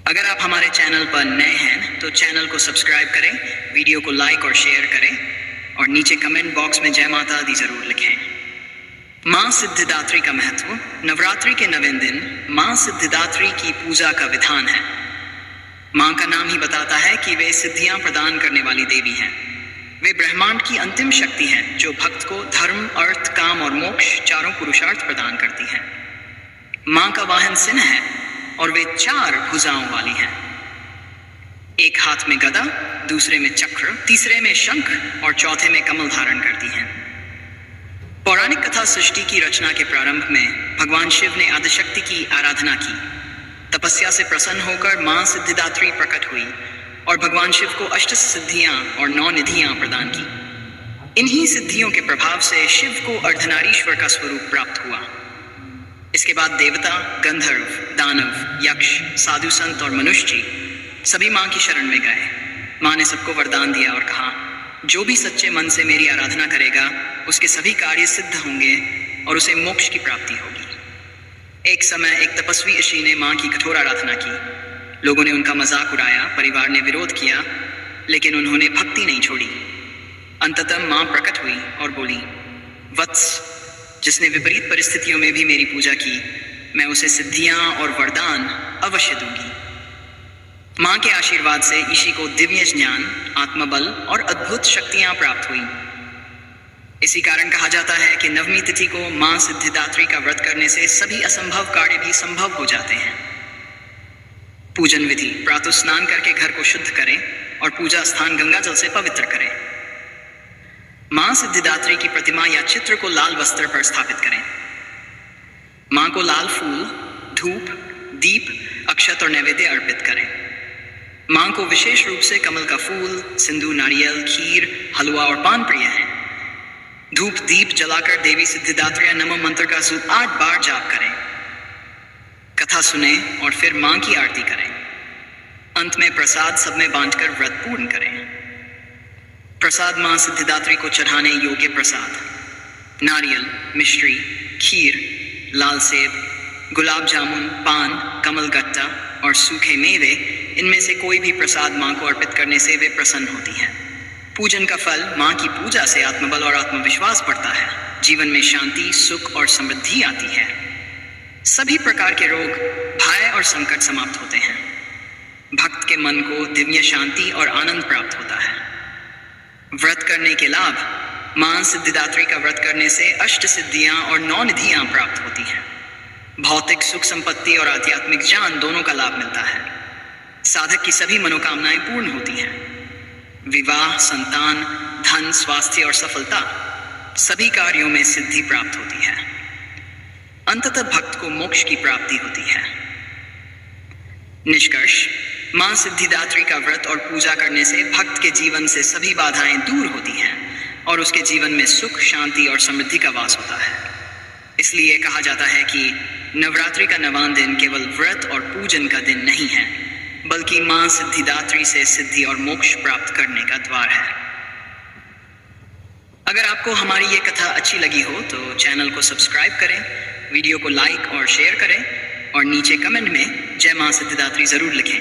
अगर आप हमारे चैनल पर नए हैं तो चैनल को सब्सक्राइब करें, वीडियो को लाइक और शेयर करें और नीचे कमेंट बॉक्स में जय माता दी जरूर लिखें। माँ सिद्धिदात्री का महत्व। नवरात्रि के 9वें दिन माँ सिद्धिदात्री की पूजा का विधान है। माँ का नाम ही बताता है कि वे सिद्धियां प्रदान करने वाली देवी हैं। वे ब्रह्मांड की अंतिम शक्ति हैं जो भक्त को धर्म, अर्थ, काम और मोक्ष चारों पुरुषार्थ प्रदान करती हैं। माँ का वाहन सिंह है और वे 4 भुजाओं वाली हैं। एक हाथ में गदा, दूसरे में चक्र, तीसरे में शंख और चौथे में कमल धारण करती हैं। पौराणिक कथा सृष्टि की रचना के प्रारंभ में भगवान शिव ने आदिशक्ति की आराधना की। तपस्या से प्रसन्न होकर मां सिद्धिदात्री प्रकट हुई और भगवान शिव को 8 सिद्धियां और 9 निधियां प्रदान की। इन्हीं सिद्धियों के प्रभाव से शिव को अर्धनारीश्वर का स्वरूप प्राप्त हुआ। इसके बाद देवता, गंधर्व, दानव, यक्ष, साधु संत और मनुष्य जी सभी मां की शरण में गए। मां ने सबको वरदान दिया और कहा, जो भी सच्चे मन से मेरी आराधना करेगा उसके सभी कार्य सिद्ध होंगे और उसे मोक्ष की प्राप्ति होगी। एक समय एक तपस्वी ऋषि ने मां की कठोर आराधना की। लोगों ने उनका मजाक उड़ाया, परिवार ने विरोध किया, लेकिन उन्होंने भक्ति नहीं छोड़ी। अंततः मां प्रकट हुई और बोली, वत्स, जिसने विपरीत परिस्थितियों में भी मेरी पूजा की, मैं उसे सिद्धियां और वरदान अवश्य दूंगी। मां के आशीर्वाद से ऋषि को दिव्य ज्ञान, आत्मबल और अद्भुत शक्तियां प्राप्त हुई। इसी कारण कहा जाता है कि 9वीं तिथि को मां सिद्धिदात्री का व्रत करने से सभी असंभव कार्य भी संभव हो जाते हैं। पूजन विधि। प्रातः स्नान करके घर को शुद्ध करें और पूजा स्थान गंगा जल से पवित्र करें। मां सिद्धिदात्री की प्रतिमा या चित्र को लाल वस्त्र पर स्थापित करें। मां को लाल फूल, धूप, दीप, अक्षत और नैवेद्य अर्पित करें। मां को विशेष रूप से कमल का फूल, सिंदूर, नारियल, खीर, हलवा और पान प्रिय है। धूप दीप जलाकर देवी सिद्धिदात्री नमो मंत्र का 8 बार जाप करें। कथा सुने और फिर मां की आरती करें। अंत में प्रसाद सब में बांटकर व्रत पूर्ण करें। प्रसाद मां सिद्धिदात्री को चढ़ाने योग्य प्रसाद। नारियल, मिश्री, खीर, लाल सेब, गुलाब जामुन, पान, कमल गट्टा और सूखे मेवे, इनमें से कोई भी प्रसाद मां को अर्पित करने से वे प्रसन्न होती हैं। पूजन का फल। मां की पूजा से आत्मबल और आत्मविश्वास बढ़ता है। जीवन में शांति, सुख और समृद्धि आती है। सभी प्रकार के रोग, भय और संकट समाप्त होते हैं। भक्त के मन को दिव्य शांति और आनंद प्राप्त होता है। व्रत करने के लाभ। मां सिद्धिदात्री का व्रत करने से 8 सिद्धियां और 9 निधियां प्राप्त होती हैं। भौतिक सुख संपत्ति और आध्यात्मिक ज्ञान दोनों का लाभ मिलता है। साधक की सभी मनोकामनाएं पूर्ण होती हैं। विवाह, संतान, धन, स्वास्थ्य और सफलता, सभी कार्यों में सिद्धि प्राप्त होती है। अंततः भक्त को मोक्ष की प्राप्ति होती है। निष्कर्ष। मां सिद्धिदात्री का व्रत और पूजा करने से भक्त के जीवन से सभी बाधाएं दूर होती हैं और उसके जीवन में सुख, शांति और समृद्धि का वास होता है। इसलिए कहा जाता है कि नवरात्रि का 9वां दिन केवल व्रत और पूजन का दिन नहीं है, बल्कि मां सिद्धिदात्री से सिद्धि और मोक्ष प्राप्त करने का द्वार है। अगर आपको हमारी ये कथा अच्छी लगी हो तो चैनल को सब्सक्राइब करें, वीडियो को लाइक और शेयर करें और नीचे कमेंट में जय मां सिद्धिदात्री जरूर लिखें।